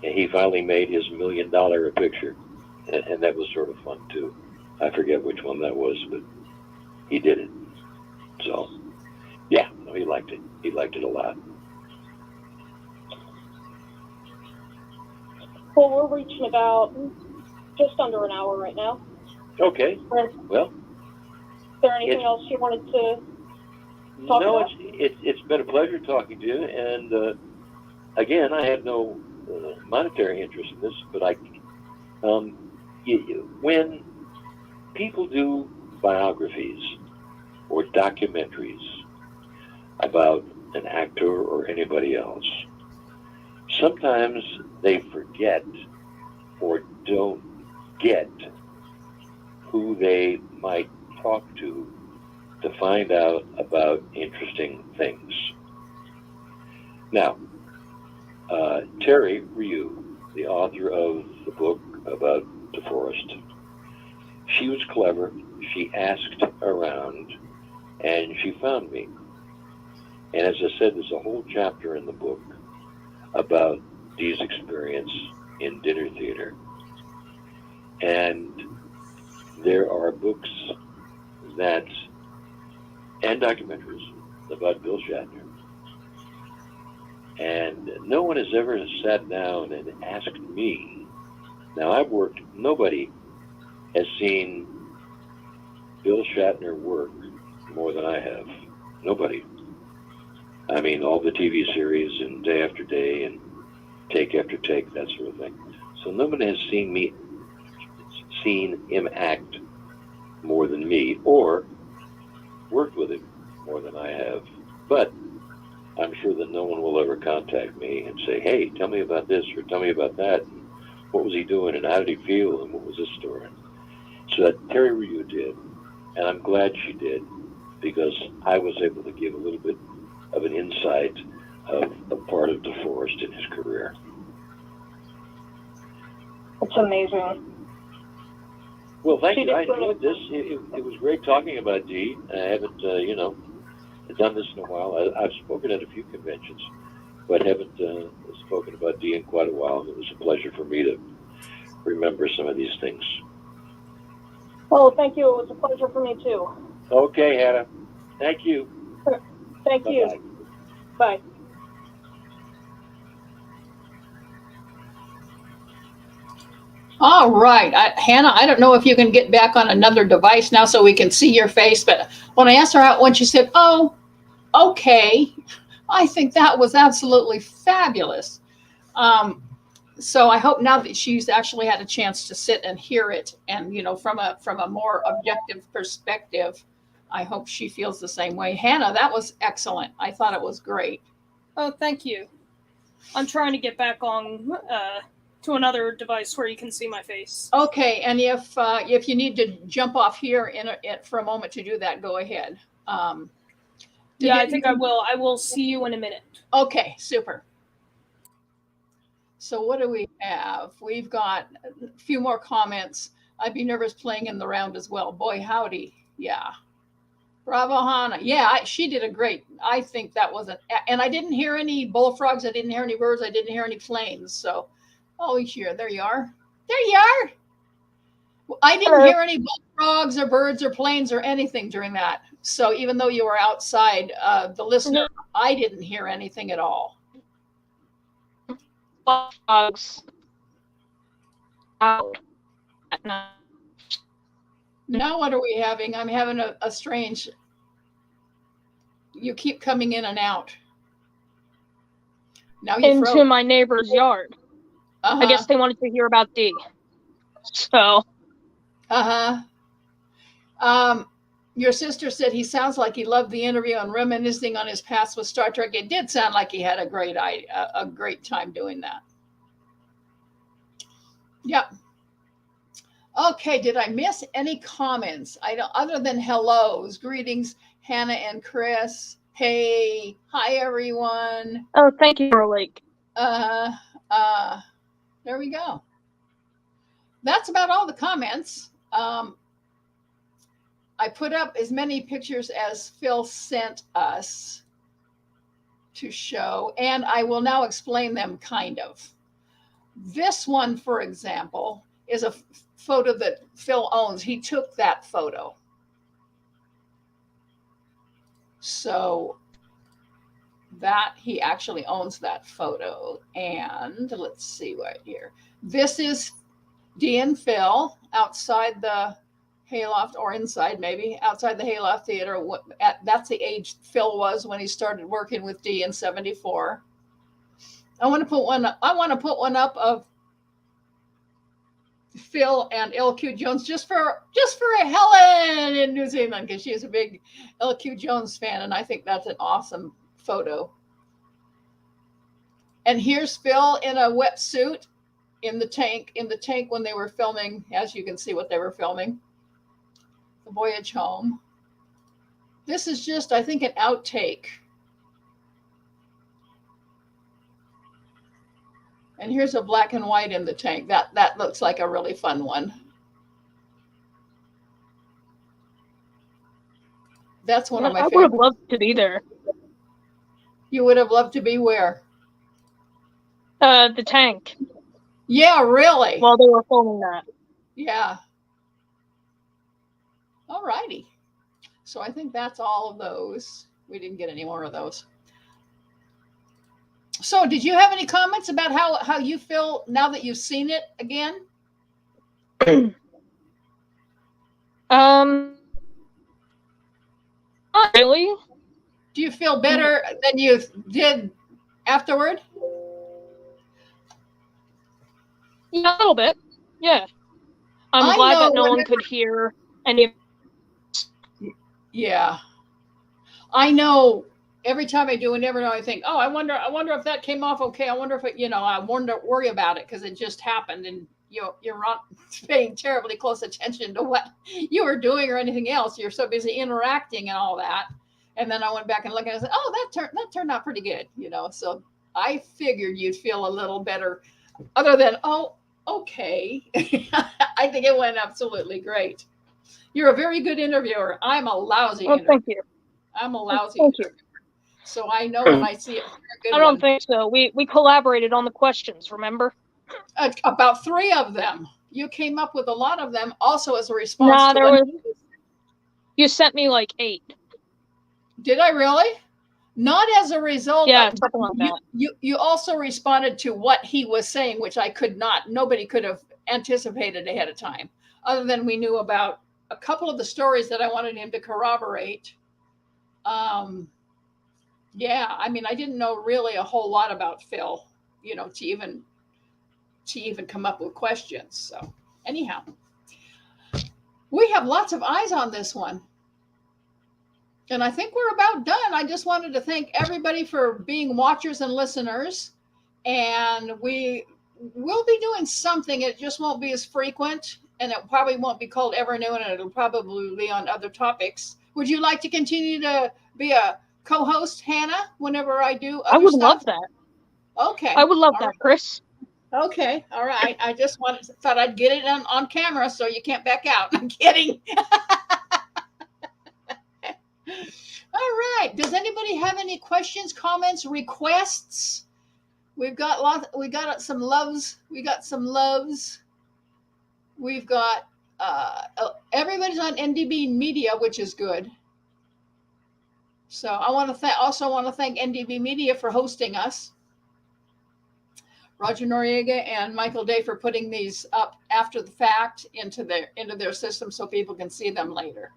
he finally made his $1 million a picture, and that was sort of fun too. I forget which one that was, but he did it. So, yeah, no, he liked it. He liked it a lot. Well, we're reaching about just under an hour right now. Okay. Well, is there anything else you wanted to talk about? It's been a pleasure talking to you, and again, I have no monetary interest in this, but when people do biographies or documentaries about an actor or anybody else, sometimes they forget or don't get who they might talk to find out about interesting things. Now, Terry Ryu, the author of the book about DeForest, she was clever. She asked around, and she found me. And as I said, there's a whole chapter in the book about Dee's experience in dinner theater. And there are books and documentaries about Bill Shatner. And no one has ever sat down and asked me. Now, nobody has seen Bill Shatner work more than I have. Nobody. I mean, all the TV series and Day After Day and Take After Take, that sort of thing. So nobody has seen him act more than me, or worked with him more than I have. But I'm sure that no one will ever contact me and say, hey, tell me about this or tell me about that. And what was he doing and how did he feel and what was his story? So that Terry Ryu did, and I'm glad she did, because I was able to give a little bit of an insight of a part of DeForest in his career. It's amazing. Well, thank you. I enjoyed this. It was great talking about Dee. I haven't, done this in a while. I've spoken at a few conventions, but haven't spoken about Dee in quite a while. And it was a pleasure for me to remember some of these things. Well, thank you. It was a pleasure for me too. Okay, Hannah. Thank you. Thank you. Bye. All right. Hannah, I don't know if you can get back on another device now so we can see your face, but when I asked her out when she said, oh, okay, I think that was absolutely fabulous. So I hope now that she's actually had a chance to sit and hear it, and from a more objective perspective, I hope she feels the same way. Hannah, that was excellent. I thought it was great. Oh, thank you. I'm trying to get back on to another device where you can see my face. Okay, and if you need to jump off here for a moment to do that, go ahead. Yeah, I think I will. I will see you in a minute. Okay, super. So what do we have? We've got a few more comments. I'd be nervous playing in the round as well. Boy, howdy. Yeah. Bravo, Hannah. Yeah, she did a great. I think that was and I didn't hear any bullfrogs. I didn't hear any birds. I didn't hear any planes. So, oh, here, there you are. There you are. I didn't hear any bullfrogs or birds or planes or anything during that. So even though you were outside, the listener, I didn't hear anything at all. Bullfrogs out at night. Now what are we having? I'm having a strange. You keep coming in and out. Now you into my neighbor's yard. Uh-huh. I guess they wanted to hear about D. So. Your sister said he sounds like he loved the interview and reminiscing on his past with Star Trek. It did sound like he had a great time doing that. Yep. Okay, did I miss any comments? I don't, other than hellos, greetings, Hannah and Chris. Hey, hi everyone. Oh, thank you, Lake. There we go. That's about all the comments. I put up as many pictures as Phil sent us to show, and I will now explain them kind of. This one, for example, is a photo that Phil owns. He took that photo. So that he actually owns that photo. And let's see right here. This is Dee and Phil outside the Hayloft, or inside maybe, outside the Hayloft Theater. That's the age Phil was when he started working with Dee in '74. I want to put one up of Phil and LQ Jones just for Helen in New Zealand, because she's a big LQ Jones fan, and I think that's an awesome photo. And here's Phil in a wetsuit in the tank when they were filming, as you can see what they were filming, the voyage home. This is just, I think, an outtake. And here's a black and white in the tank. That looks like a really fun one. That's one of my favorites. I would have loved to be there. You would have loved to be where? The tank. Yeah, really? While they were filming that. Yeah. All righty. So I think that's all of those. We didn't get any more of those. So did you have any comments about how you feel now that you've seen it again? Not really. Do you feel better than you did afterward? Yeah, a little bit. Yeah. I'm glad that no one could hear any. Yeah. I know every time I do a Never Know, I think, oh, I wonder if that came off okay. I wonder if it, I worry about it because it just happened, and you're not paying terribly close attention to what you were doing or anything else. You're so busy interacting and all that. And then I went back and looked and I said, oh, that turned out pretty good, So I figured you'd feel a little better, other than, oh, okay. I think it went absolutely great. You're a very good interviewer. I'm a lousy interviewer. Thank you. I'm a lousy Thank interviewer. So I know when I see it. I don't think so. We collaborated on the questions, remember? About 3 of them. You came up with a lot of them also as a response to you sent me like 8. Did I really? Not as a result. Yeah, something like that. You also responded to what he was saying, which I could not. Nobody could have anticipated ahead of time, other than we knew about a couple of the stories that I wanted him to corroborate. Yeah, I mean, I didn't know really a whole lot about Phil, to even come up with questions. So anyhow, we have lots of eyes on this one. And I think we're about done. I just wanted to thank everybody for being watchers and listeners. And we will be doing something. It just won't be as frequent. And it probably won't be called Ever New, and it'll probably be on other topics. Would you like to continue to be a co-host, Hannah, whenever I do other I would stuff? love that. Okay. I would love All that, right. Chris. Okay. All right. I just thought I'd get it on camera so you can't back out. I'm kidding. All right. Does anybody have any questions, comments, requests? We got some loves. We got some loves. We've got everybody's on NDB Media, which is good. So I also want to thank NDB Media for hosting us. Roger Noriega and Michael Day for putting these up after the fact into their system so people can see them later.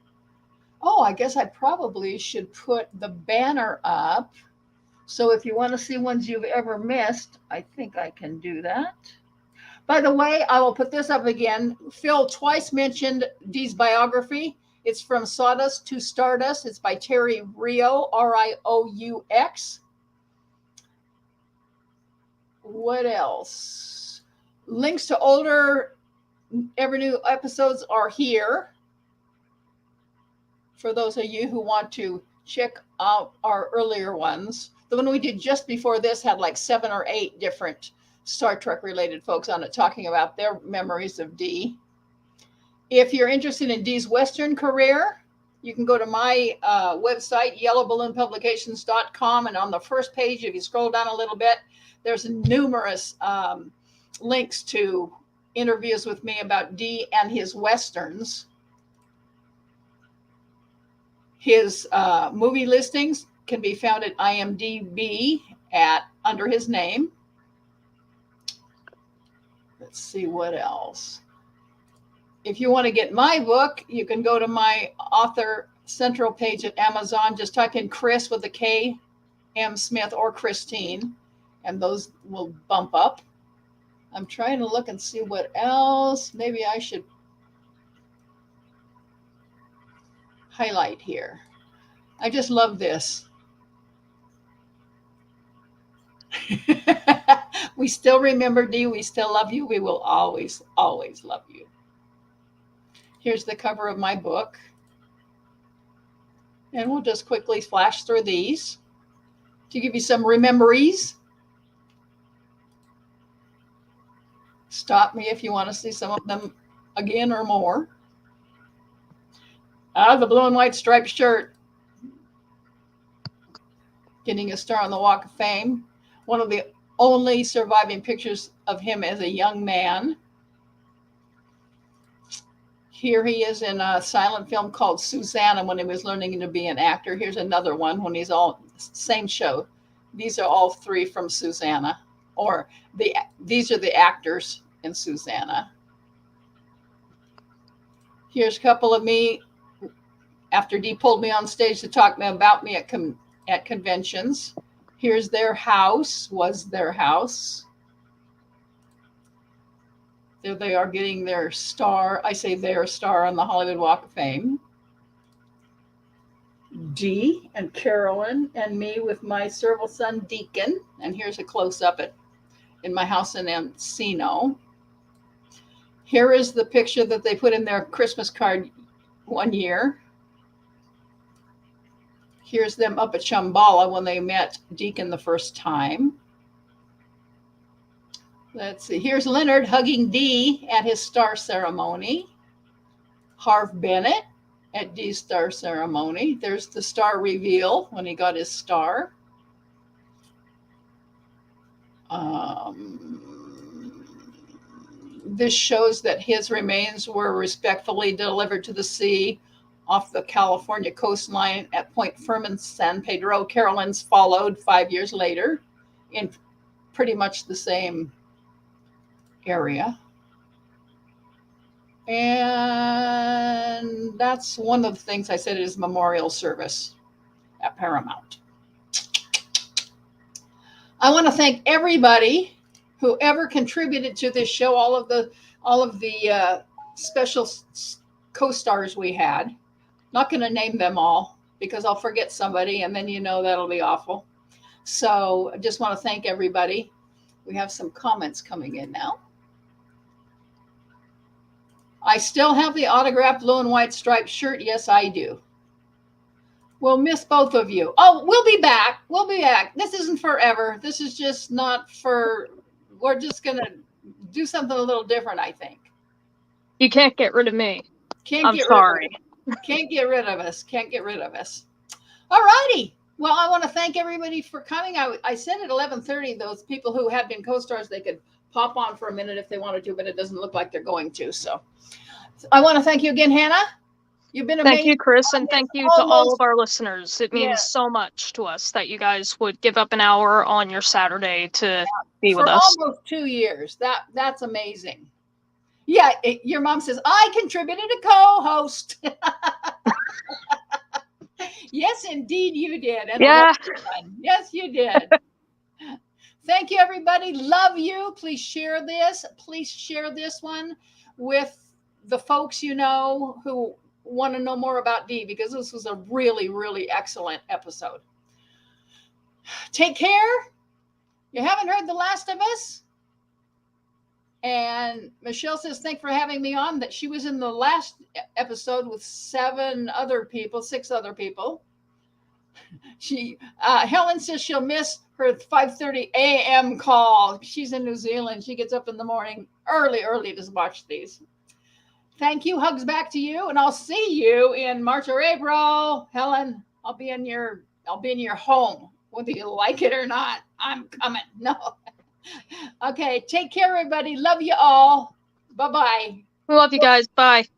Oh, I guess I probably should put the banner up. So if you want to see ones you've ever missed, I think I can do that. By the way, I will put this up again. Phil twice mentioned Dee's biography. It's From Sawdust to Stardust. It's by Terry Rio, Rioux. What else? Links to older Ever New episodes are here for those of you who want to check out our earlier ones. The one we did just before this had like 7 or 8 different Star Trek related folks on it talking about their memories of Dee. If you're interested in Dee's Western career, you can go to my website, yellowballoonpublications.com. And on the first page, if you scroll down a little bit, there's numerous links to interviews with me about Dee and his Westerns. His movie listings can be found at IMDb under his name. Let's see what else. If you want to get my book, you can go to my author central page at Amazon. Just type in Chris with a K, M. Smith, or Christine, and those will bump up. I'm trying to look and see what else. Maybe I should highlight here. I just love this. We still remember Dee. We still love you. We will always, always love you. Here's the cover of my book. And we'll just quickly flash through these to give you some memories. Stop me if you want to see some of them again or more. The blue and white striped shirt. Getting a star on the Walk of Fame. One of the only surviving pictures of him as a young man. Here he is in a silent film called Susanna when he was learning to be an actor. Here's another one when he's same show. These are all 3 from Susanna, or these are the actors in Susanna. Here's a couple of me after Dee pulled me on stage to talk about me at conventions. Here's their house, was their house. There they are getting their star. I say their star on the Hollywood Walk of Fame. Dee and Carolyn and me with my serval son Deacon. And here's a close-up in my house in Encino. Here is the picture that they put in their Christmas card one year. Here's them up at Shambhala when they met Deacon the first time. Let's see. Here's Leonard hugging Dee at his star ceremony. Harv Bennett at Dee's star ceremony. There's the star reveal when he got his star. This shows that his remains were respectfully delivered to the sea off the California coastline at Point Fermin, San Pedro. Carolyn's followed 5 years later in pretty much the same area. And that's one of the things I said is memorial service at Paramount. I want to thank everybody who ever contributed to this show, all of the special co-stars we had. Not going to name them all because I'll forget somebody, and then that'll be awful. So I just want to thank everybody. We have some comments coming in now. I still have the autographed blue and white striped shirt. Yes, I do. We'll miss both of you. Oh, we'll be back. We'll be back. This isn't forever. This is just not for, we're just going to do something a little different, I think. You can't get rid of me. I'm sorry. Can't get rid of us. Can't get rid of us. All righty. Well, I want to thank everybody for coming. I said at 11:30, those people who have been co-stars, they could pop on for a minute if they wanted to, but it doesn't look like they're going to. So I want to thank you again, Hannah. You've been amazing. Thank you, Chris, and thank you to all of our listeners. It means so much to us that you guys would give up an hour on your Saturday to be with us. For almost 2 years. That's amazing. Yeah, your mom says, I contributed a co-host. Yes, indeed you did. And yes, you did. Thank you, everybody. Love you. Please share this. Please share this one with the folks you know who want to know more about Dee, because this was a really, really excellent episode. Take care. You haven't heard the last of us? And Michelle says, thanks for having me on. That she was in the last episode with 6 other people. Helen says she'll miss her 5:30 a.m. call. She's in New Zealand. She gets up in the morning early to watch these. Thank you. Hugs back to you, and I'll see you in March or April. Helen, I'll be in your home, whether you like it or not. I'm coming. No. Okay. Take care, everybody. Love you all. Bye-bye. We love you guys. Bye.